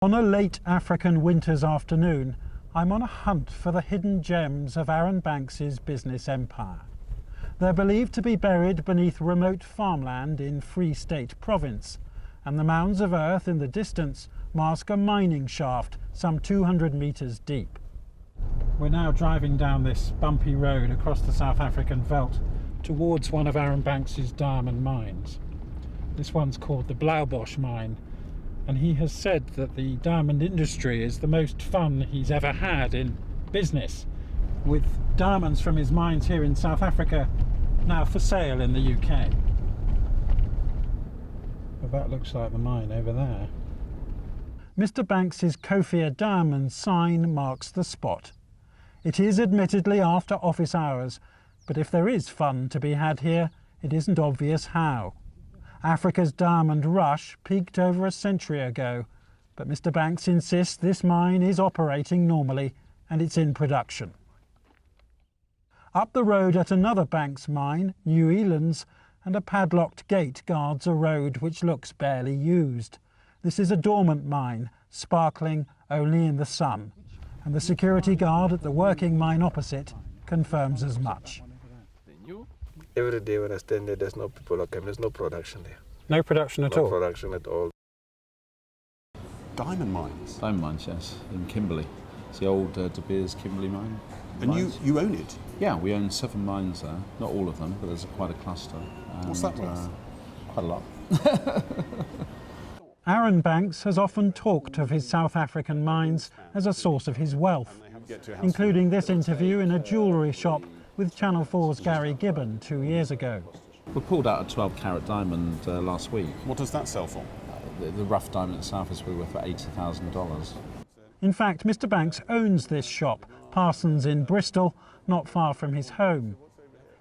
On a late African winter's afternoon, I'm on a hunt for the hidden gems of Arron Banks's business empire. They're believed to be buried beneath remote farmland in Free State Province, and the mounds of earth in the distance mask a mining shaft some 200 metres deep. We're now driving down this bumpy road across the South African veldt towards one of Arron Banks's diamond mines. This one's called the Blaubosch mine, and he has said that the diamond industry is the most fun he's ever had in business, with diamonds from his mines here in South Africa now for sale in the UK. Well, that looks like the mine over there. Mr. Banks's Kofia Diamonds sign marks the spot. It is admittedly after office hours, but if there is fun to be had here, it isn't obvious how. Africa's diamond rush peaked over a century ago, but Mr. Banks insists this mine is operating normally and it's in production. Up the road at another Banks mine, New Eland's, and a padlocked gate guards a road which looks barely used. This is a dormant mine, sparkling only in the sun, and the security guard at the working mine opposite confirms as much. Every day when I stand there, there's no people coming. There's no production there. No production at all? No production at all. Diamond mines? Diamond mines, yes, in Kimberley. It's the old De Beers Kimberley mine. And you own it? Yeah, we own 7 mines there. Not all of them, but there's quite a cluster. And, what's that worth? Quite a lot. Arron Banks has often talked of his South African mines as a source of his wealth, including this interview in a jewellery shop with Channel 4's Gary Gibbon 2 years ago. We pulled out a 12-carat diamond last week. What does that sell for? The rough diamond itself is worth about $80,000. In fact, Mr. Banks owns this shop, Parsons in Bristol, not far from his home.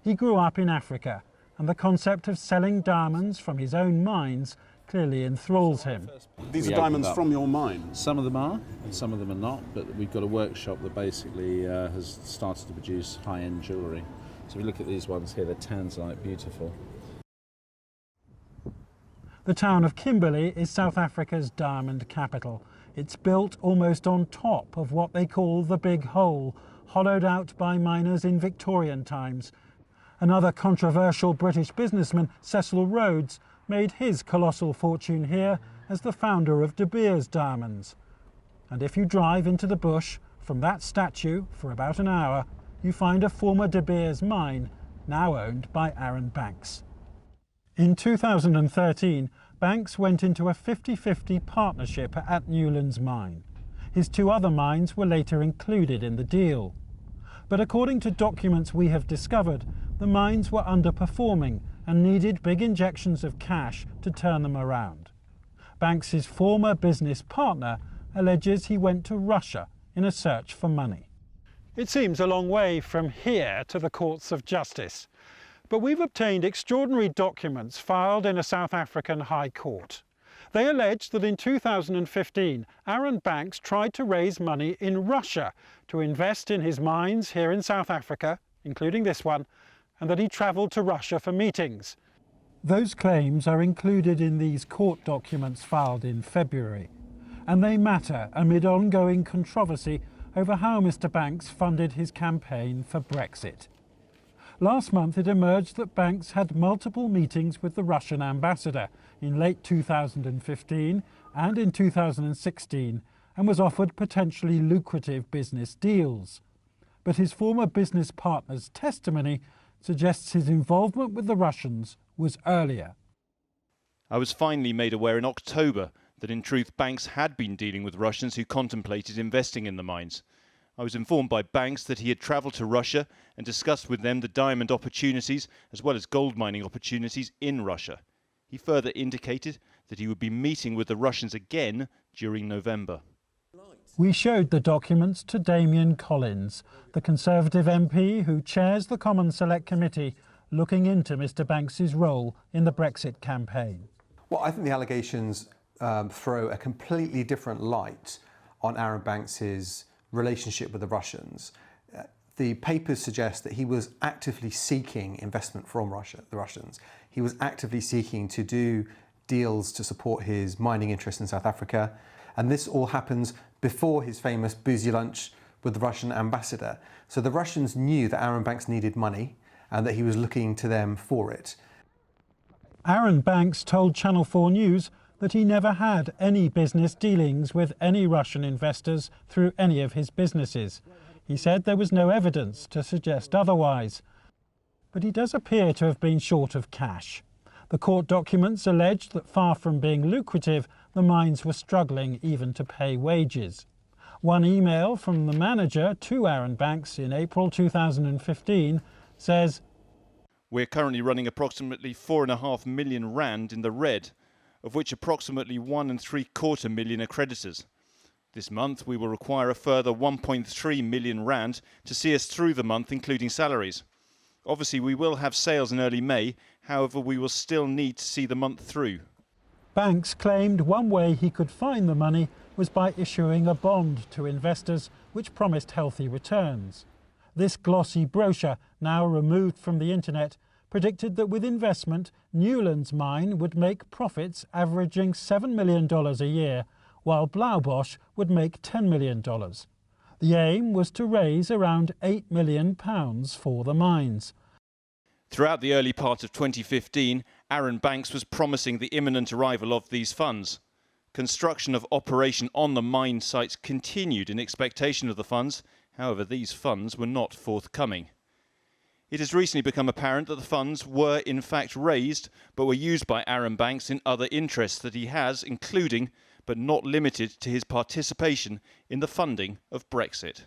He grew up in Africa, and the concept of selling diamonds from his own mines clearly enthralls him. These are diamonds from your mine? Some of them are, and some of them are not, but we've got a workshop that basically has started to produce high-end jewellery. So if you look at these ones here, they're tanzanite, beautiful. The town of Kimberley is South Africa's diamond capital. It's built almost on top of what they call the Big Hole, hollowed out by miners in Victorian times. Another controversial British businessman, Cecil Rhodes, made his colossal fortune here as the founder of De Beers Diamonds. And if you drive into the bush from that statue for about an hour, you find a former De Beers mine, now owned by Arron Banks. In 2013, Banks went into a 50-50 partnership at Newlands mine. His 2 other mines were later included in the deal. But according to documents we have discovered, the mines were underperforming and needed big injections of cash to turn them around. Banks's former business partner alleges he went to Russia in a search for money. It seems a long way from here to the courts of justice, but we've obtained extraordinary documents filed in a South African High Court. They allege that in 2015, Arron Banks tried to raise money in Russia to invest in his mines here in South Africa, including this one, and that he travelled to Russia for meetings. Those claims are included in these court documents filed in February, and they matter amid ongoing controversy over how Mr. Banks funded his campaign for Brexit. Last month it emerged that Banks had multiple meetings with the Russian ambassador in late 2015 and in 2016 and was offered potentially lucrative business deals. But his former business partner's testimony suggests his involvement with the Russians was earlier. I was finally made aware in October that in truth Banks had been dealing with Russians who contemplated investing in the mines. I was informed by Banks that he had travelled to Russia and discussed with them the diamond opportunities as well as gold mining opportunities in Russia. He further indicated that he would be meeting with the Russians again during November. We showed the documents to Damien Collins, the Conservative MP who chairs the Commons Select Committee looking into Mr. Banks's role in the Brexit campaign. Well, I think the allegations throw a completely different light on Arron Banks's relationship with the Russians. The papers suggest that he was actively seeking investment from the Russians. He was actively seeking to do deals to support his mining interests in South Africa. And this all happens before his famous boozy lunch with the Russian ambassador. So the Russians knew that Arron Banks needed money and that he was looking to them for it. Arron Banks told Channel 4 News that he never had any business dealings with any Russian investors through any of his businesses. He said there was no evidence to suggest otherwise. But he does appear to have been short of cash. The court documents alleged that far from being lucrative, the mines were struggling even to pay wages. One email from the manager to Arron Banks in April 2015 says, "We're currently running approximately 4.5 million rand in the red, of which approximately 1.75 million are creditors. This month we will require a further 1.3 million rand to see us through the month, including salaries. Obviously we will have sales in early May, however we will still need to see the month through." Banks claimed one way he could find the money was by issuing a bond to investors which promised healthy returns. This glossy brochure, now removed from the internet, predicted that with investment, Newlands mine would make profits averaging $7 million a year, while Blaubosch would make $10 million. The aim was to raise around £8 million for the mines. Throughout the early part of 2015, Arron Banks was promising the imminent arrival of these funds. Construction of operation on the mine sites continued in expectation of the funds. However, these funds were not forthcoming. It has recently become apparent that the funds were in fact raised, but were used by Arron Banks in other interests that he has, including, but not limited to, his participation in the funding of Brexit.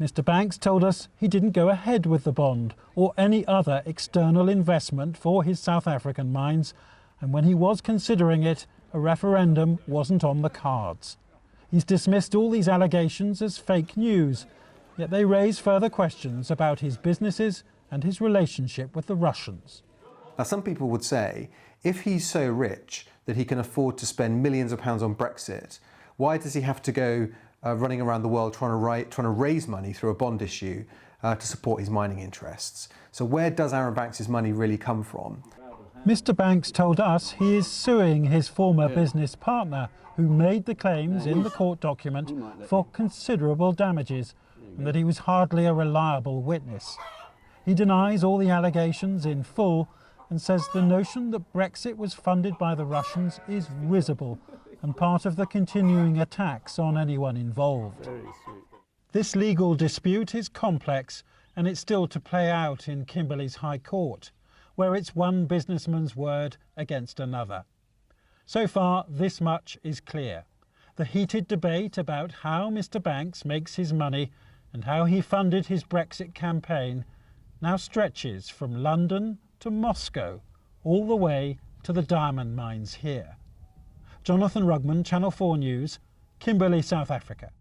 Mr. Banks told us he didn't go ahead with the bond or any other external investment for his South African mines, and when he was considering it, a referendum wasn't on the cards. He's dismissed all these allegations as fake news, yet they raise further questions about his businesses and his relationship with the Russians. Now, some people would say, if he's so rich that he can afford to spend millions of pounds on Brexit, why does he have to go running around the world trying to raise money through a bond issue to support his mining interests? So where does Arron Banks' money really come from? Mr. Banks told us he is suing his former business partner, who made the claims in the court document, for considerable damages, and that he was hardly a reliable witness. He denies all the allegations in full and says the notion that Brexit was funded by the Russians is risible and part of the continuing attacks on anyone involved. This legal dispute is complex, and it's still to play out in Kimberley's High Court, where it's one businessman's word against another. So far, this much is clear. The heated debate about how Mr. Banks makes his money and how he funded his Brexit campaign now stretches from London to Moscow, all the way to the diamond mines here. Jonathan Rugman, Channel 4 News, Kimberley, South Africa.